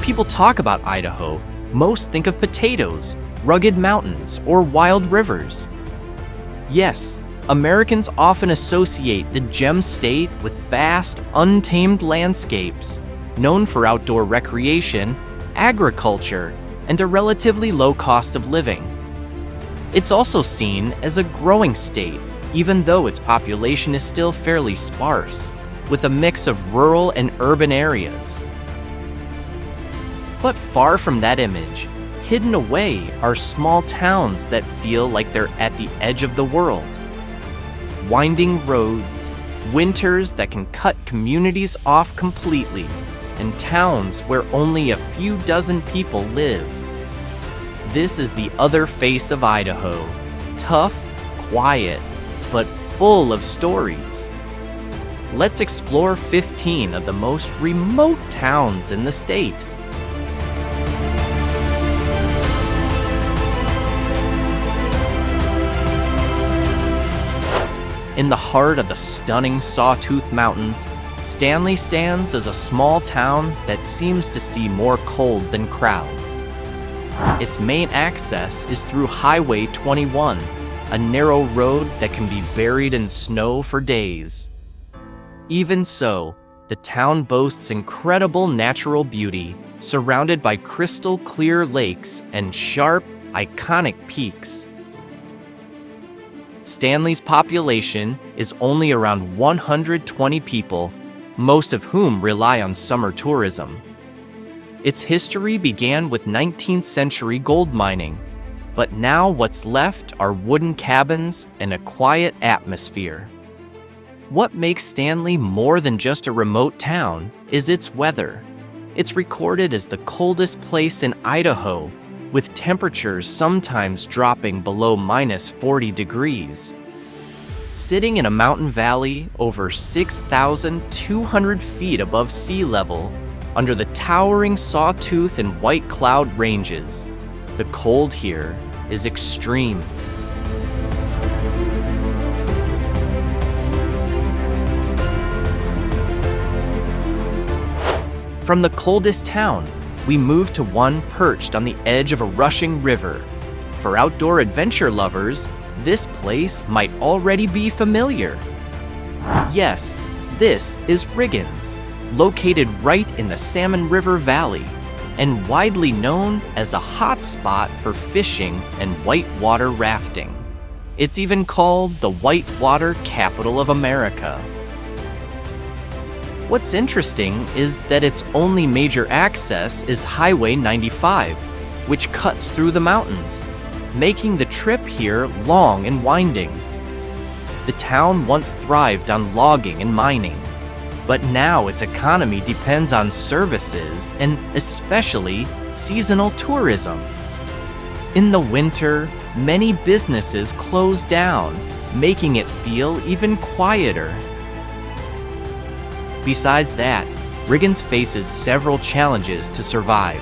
people talk about Idaho, most think of potatoes, rugged mountains, or wild rivers. Yes, Americans often associate the Gem State with vast, untamed landscapes, known for outdoor recreation, agriculture, and a relatively low cost of living. It's also seen as a growing state, even though its population is still fairly sparse, with a mix of rural and urban areas. But far from that image, hidden away are small towns that feel like they're at the edge of the world. Winding roads, winters that can cut communities off completely, and towns where only a few dozen people live. This is the other face of Idaho. Tough, quiet, but full of stories. Let's explore 15 of the most remote towns in the state. In the heart of the stunning Sawtooth Mountains, Stanley stands as a small town that seems to see more cold than crowds. Its main access is through Highway 21, a narrow road that can be buried in snow for days. Even so, the town boasts incredible natural beauty, surrounded by crystal clear lakes and sharp, iconic peaks. Stanley's population is only around 120 people, most of whom rely on summer tourism. Its history began with 19th century gold mining, but now what's left are wooden cabins and a quiet atmosphere. What makes Stanley more than just a remote town is its weather. It's recorded as the coldest place in Idaho, with temperatures sometimes dropping below minus 40 degrees. Sitting in a mountain valley over 6,200 feet above sea level, under the towering Sawtooth and White Cloud ranges, the cold here is extreme. From the coldest town, we move to one perched on the edge of a rushing river. For outdoor adventure lovers, this place might already be familiar. Yes, this is Riggins, located right in the Salmon River Valley, and widely known as a hot spot for fishing and whitewater rafting. It's even called the whitewater capital of America. What's interesting is that its only major access is Highway 95, which cuts through the mountains, making the trip here long and winding. The town once thrived on logging and mining, but now its economy depends on services and especially seasonal tourism. In the winter, many businesses close down, making it feel even quieter. Besides that, Riggins faces several challenges to survive,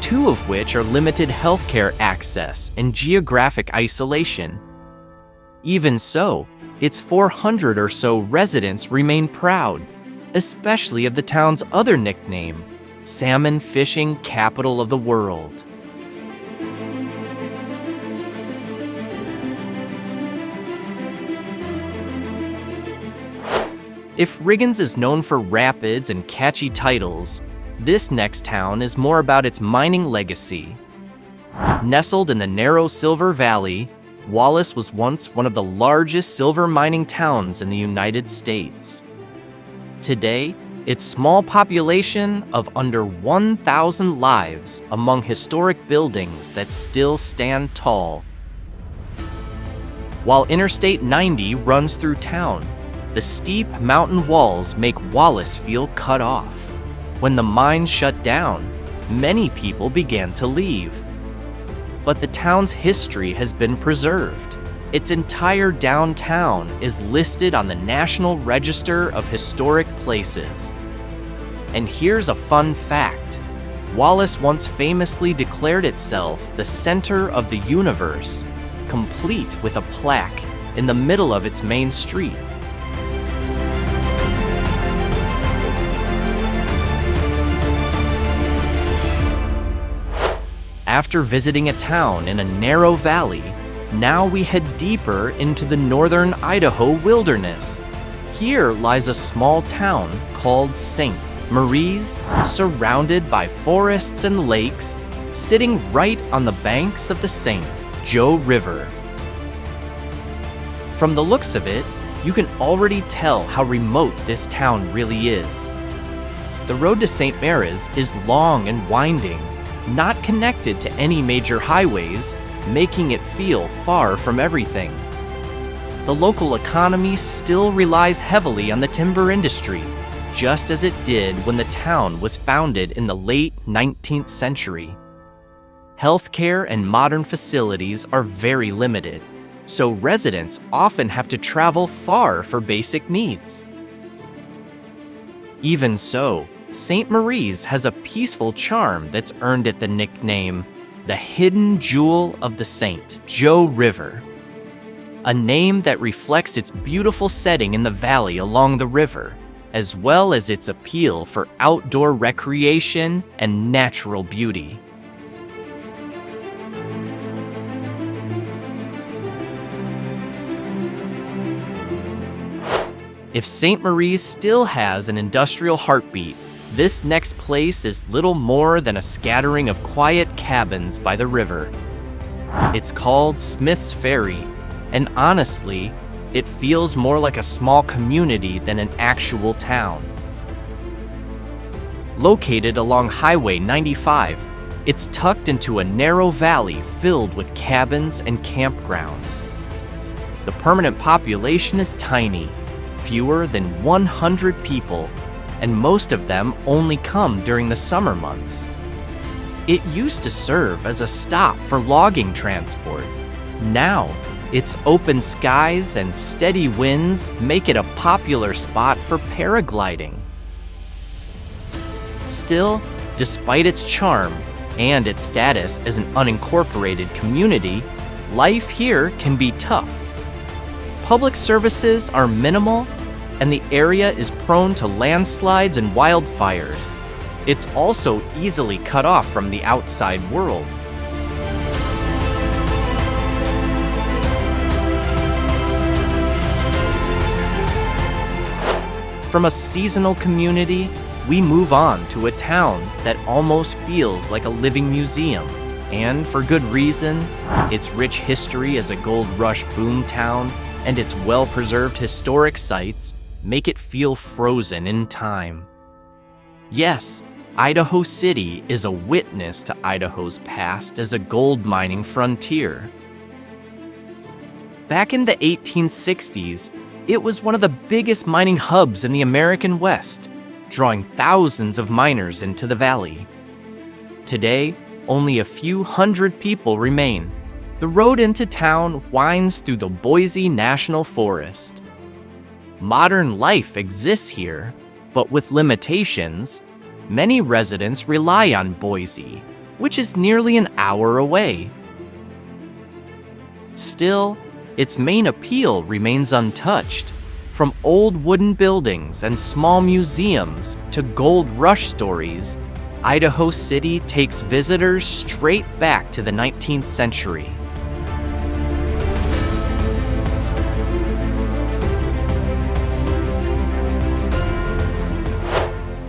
two of which are limited healthcare access and geographic isolation. Even so, its 400 or so residents remain proud, especially of the town's other nickname, Salmon Fishing Capital of the World. If Riggins is known for rapids and catchy titles, this next town is more about its mining legacy. Nestled in the narrow Silver Valley, Wallace was once one of the largest silver mining towns in the United States. Today, its small population of under 1,000 lives among historic buildings that still stand tall. While Interstate 90 runs through town, the steep mountain walls make Wallace feel cut off. When the mines shut down, many people began to leave. But the town's history has been preserved. Its entire downtown is listed on the National Register of Historic Places. And here's a fun fact. Wallace once famously declared itself the center of the universe, complete with a plaque in the middle of its main street. After visiting a town in a narrow valley, now we head deeper into the northern Idaho wilderness. Here lies a small town called St. Maries, surrounded by forests and lakes, sitting right on the banks of the St. Joe River. From the looks of it, you can already tell how remote this town really is. The road to St. Maries is long and winding, not connected to any major highways, making it feel far from everything. The local economy still relies heavily on the timber industry, just as it did when the town was founded in the late 19th century. Healthcare and modern facilities are very limited, so residents often have to travel far for basic needs. Even so, St. Maries has a peaceful charm that's earned it the nickname, the hidden jewel of the St. Joe River, a name that reflects its beautiful setting in the valley along the river, as well as its appeal for outdoor recreation and natural beauty. If St. Maries still has an industrial heartbeat, this next place is little more than a scattering of quiet cabins by the river. It's called Smith's Ferry, and honestly, it feels more like a small community than an actual town. Located along Highway 95, it's tucked into a narrow valley filled with cabins and campgrounds. The permanent population is tiny, fewer than 100 people, and most of them only come during the summer months. It used to serve as a stop for logging transport. Now, its open skies and steady winds make it a popular spot for paragliding. Still, despite its charm and its status as an unincorporated community, life here can be tough. Public services are minimal, and the area is prone to landslides and wildfires. It's also easily cut off from the outside world. From a seasonal community, we move on to a town that almost feels like a living museum, and for good reason. Its rich history as a gold rush boom town and its well-preserved historic sites make it feel frozen in time. Yes, Idaho City is a witness to Idaho's past as a gold mining frontier. Back in the 1860s, it was one of the biggest mining hubs in the American West, drawing thousands of miners into the valley. Today, only a few hundred people remain. The road into town winds through the Boise National Forest. Modern life exists here, but with limitations. Many residents rely on Boise, which is nearly an hour away. Still, its main appeal remains untouched. From old wooden buildings and small museums to gold rush stories, Idaho City takes visitors straight back to the 19th century.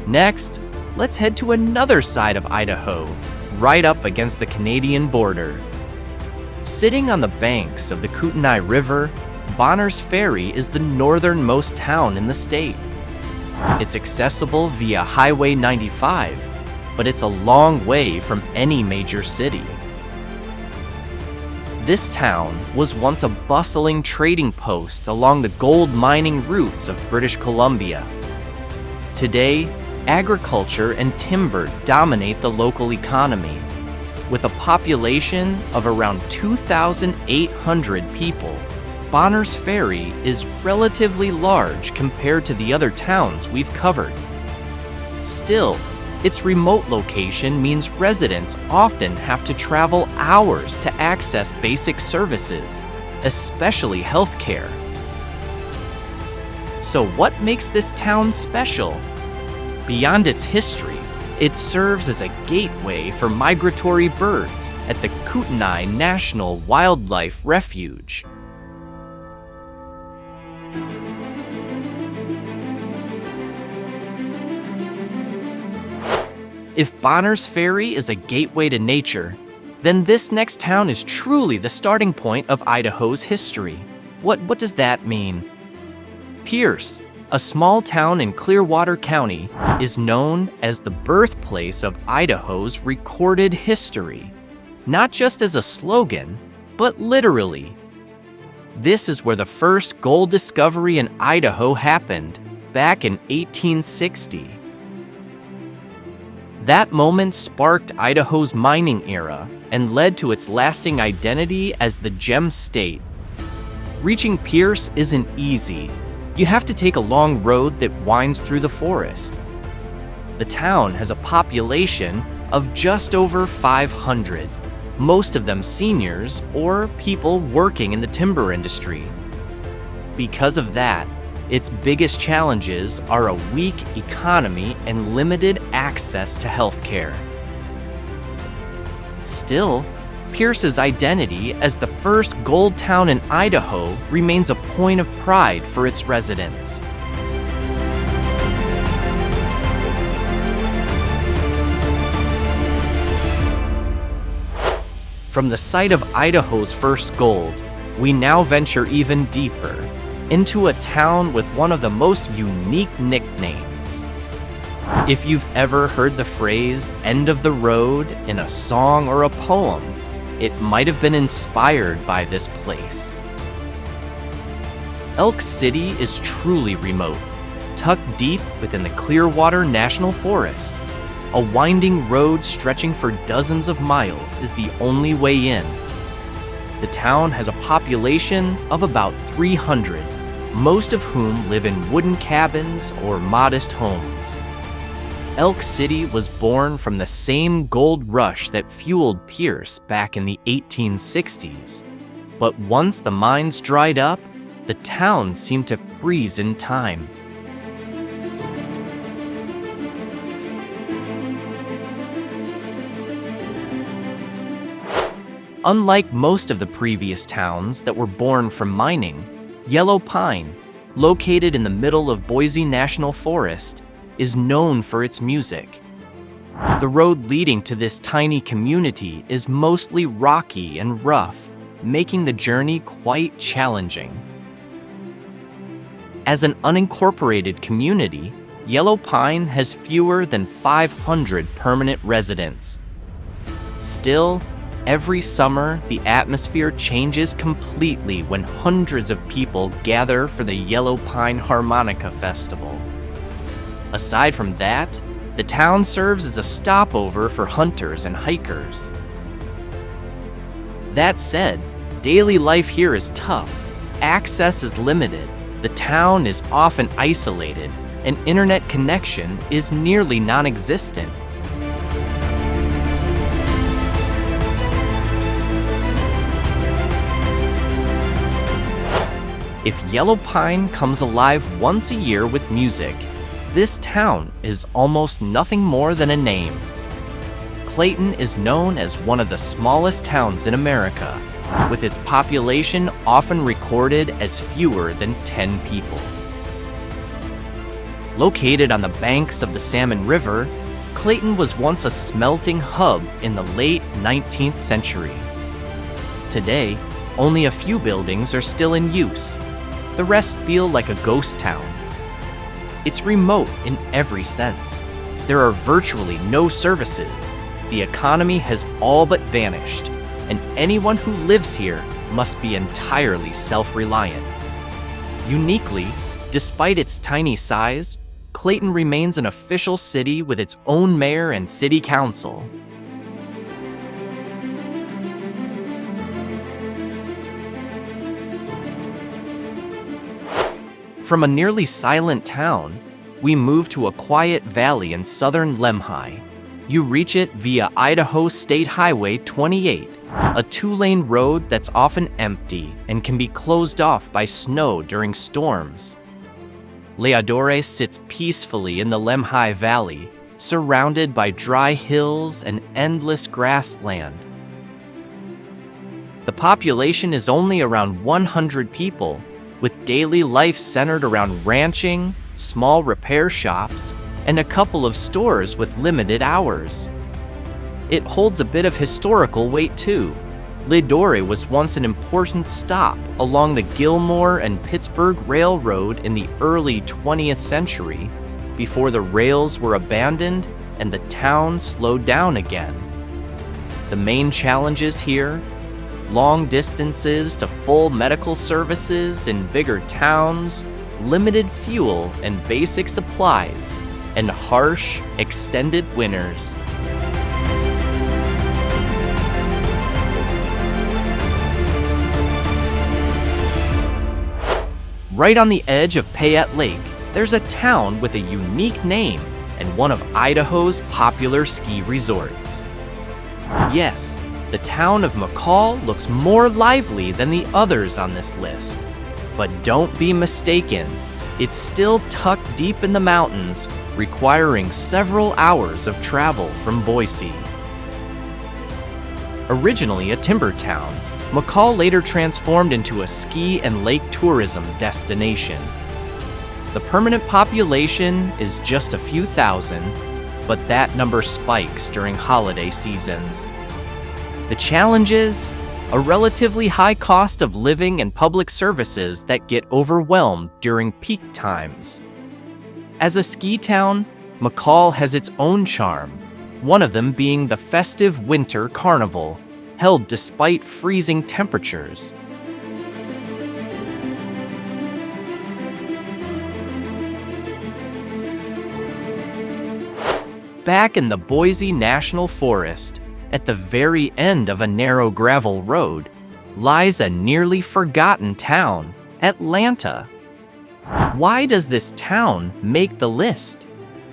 Next, let's head to another side of Idaho, right up against the Canadian border. Sitting on the banks of the Kootenai River, Bonners Ferry is the northernmost town in the state. It's accessible via Highway 95, but it's a long way from any major city. This town was once a bustling trading post along the gold mining routes of British Columbia. Today, agriculture and timber dominate the local economy. With a population of around 2,800 people, Bonners Ferry is relatively large compared to the other towns we've covered. Still, its remote location means residents often have to travel hours to access basic services, especially healthcare. So what makes this town special? Beyond its history, It serves as a gateway for migratory birds at the Kootenai National Wildlife Refuge. If Bonner's Ferry is a gateway to nature, then this next town is truly the starting point of Idaho's history. What does that mean? Pierce, a small town in Clearwater County, is known as the birthplace of Idaho's recorded history, not just as a slogan, but literally. This is where the first gold discovery in Idaho happened, back in 1860. That moment sparked Idaho's mining era and led to its lasting identity as the Gem State. Reaching Pierce isn't easy. You have to take a long road that winds through the forest. The town has a population of just over 500, most of them seniors or people working in the timber industry. Because of that, its biggest challenges are a weak economy and limited access to healthcare. Still, Pierce's identity as the first gold town in Idaho remains a point of pride for its residents. From the site of Idaho's first gold, we now venture even deeper into a town with one of the most unique nicknames. If you've ever heard the phrase "end of the road" in a song or a poem, it might have been inspired by this place. Elk City is truly remote, tucked deep within the Clearwater National Forest. A winding road stretching for dozens of miles is the only way in. The town has a population of about 300, most of whom live in wooden cabins or modest homes. Elk City was born from the same gold rush that fueled Pierce back in the 1860s. But once the mines dried up, the town seemed to freeze in time. Unlike most of the previous towns that were born from mining, Yellow Pine, located in the middle of Boise National Forest, is known for its music. The road leading to this tiny community is mostly rocky and rough, making the journey quite challenging. As an unincorporated community, Yellow Pine has fewer than 500 permanent residents. Still, every summer, the atmosphere changes completely when hundreds of people gather for the Yellow Pine Harmonica Festival. Aside from that, the town serves as a stopover for hunters and hikers. That said, daily life here is tough. Access is limited, the town is often isolated, and internet connection is nearly non-existent. If Yellow Pine comes alive once a year with music, this town is almost nothing more than a name. Clayton is known as one of the smallest towns in America, with its population often recorded as fewer than 10 people. Located on the banks of the Salmon River, Clayton was once a smelting hub in the late 19th century. Today, only a few buildings are still in use. The rest feel like a ghost town. It's remote in every sense. There are virtually no services. The economy has all but vanished, and anyone who lives here must be entirely self-reliant. Uniquely, despite its tiny size, Clayton remains an official city with its own mayor and city council. From a nearly silent town, we move to a quiet valley in southern Lemhi. You reach it via Idaho State Highway 28, a two-lane road that's often empty and can be closed off by snow during storms. Leadore sits peacefully in the Lemhi Valley, surrounded by dry hills and endless grassland. The population is only around 100 people, with daily life centered around ranching, small repair shops, and a couple of stores with limited hours. It holds a bit of historical weight too. Leadore was once an important stop along the Gilmore and Pittsburgh Railroad in the early 20th century, before the rails were abandoned and the town slowed down again. The main challenges here: long distances to full medical services in bigger towns, limited fuel and basic supplies, and harsh, extended winters. Right on the edge of Payette Lake, there's a town with a unique name and one of Idaho's popular ski resorts. Yes, the town of McCall looks more lively than the others on this list. But don't be mistaken, it's still tucked deep in the mountains, requiring several hours of travel from Boise. Originally a timber town, McCall later transformed into a ski and lake tourism destination. The permanent population is just a few thousand, but that number spikes during holiday seasons. The challenge is a relatively high cost of living and public services that get overwhelmed during peak times. As a ski town, McCall has its own charm, one of them being the festive winter carnival, held despite freezing temperatures. Back in the Boise National Forest, at the very end of a narrow gravel road, lies a nearly forgotten town, Atlanta. Why does this town make the list?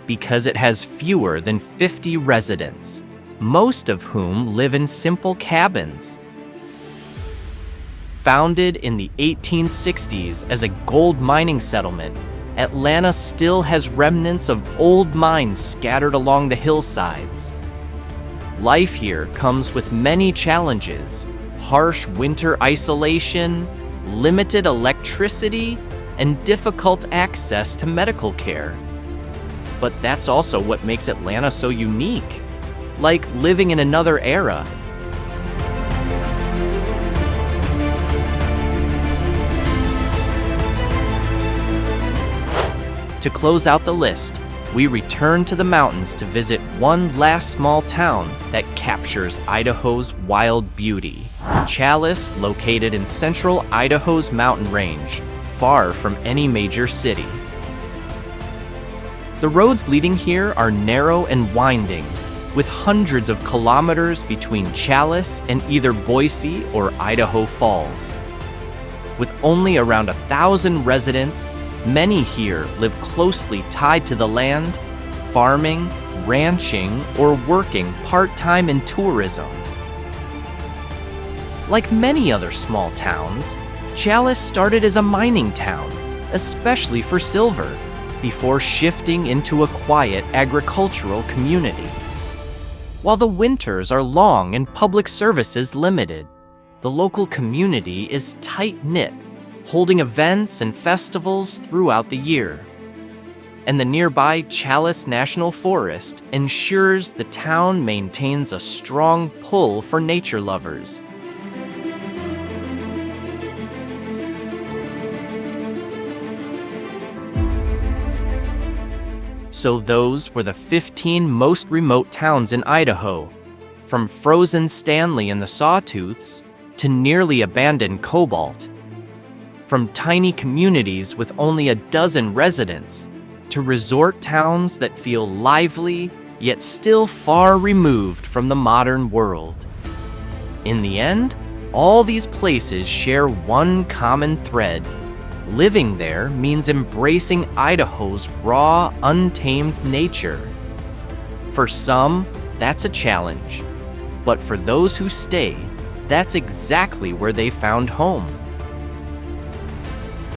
Because it has fewer than 50 residents, most of whom live in simple cabins. Founded in the 1860s as a gold mining settlement, Atlanta still has remnants of old mines scattered along the hillsides. Life here comes with many challenges: harsh winter isolation, limited electricity, and difficult access to medical care. But that's also what makes Atlanta so unique, like living in another era. To close out the list, we return to the mountains to visit one last small town that captures Idaho's wild beauty: Challis, located in central Idaho's mountain range, far from any major city. The roads leading here are narrow and winding, with hundreds of kilometers between Challis and either Boise or Idaho Falls. With only around 1,000 residents, many here live closely tied to the land, farming, ranching, or working part-time in tourism. Like many other small towns, Challis started as a mining town, especially for silver, before shifting into a quiet agricultural community. While the winters are long and public services limited, the local community is tight-knit, holding events and festivals throughout the year. And the nearby Challis National Forest ensures the town maintains a strong pull for nature lovers. So those were the 15 most remote towns in Idaho, from frozen Stanley in the Sawtooths to nearly abandoned Cobalt. From tiny communities with only a dozen residents to resort towns that feel lively yet still far removed from the modern world. In the end, all these places share one common thread. Living there means embracing Idaho's raw, untamed nature. For some, that's a challenge. But for those who stay, that's exactly where they found home.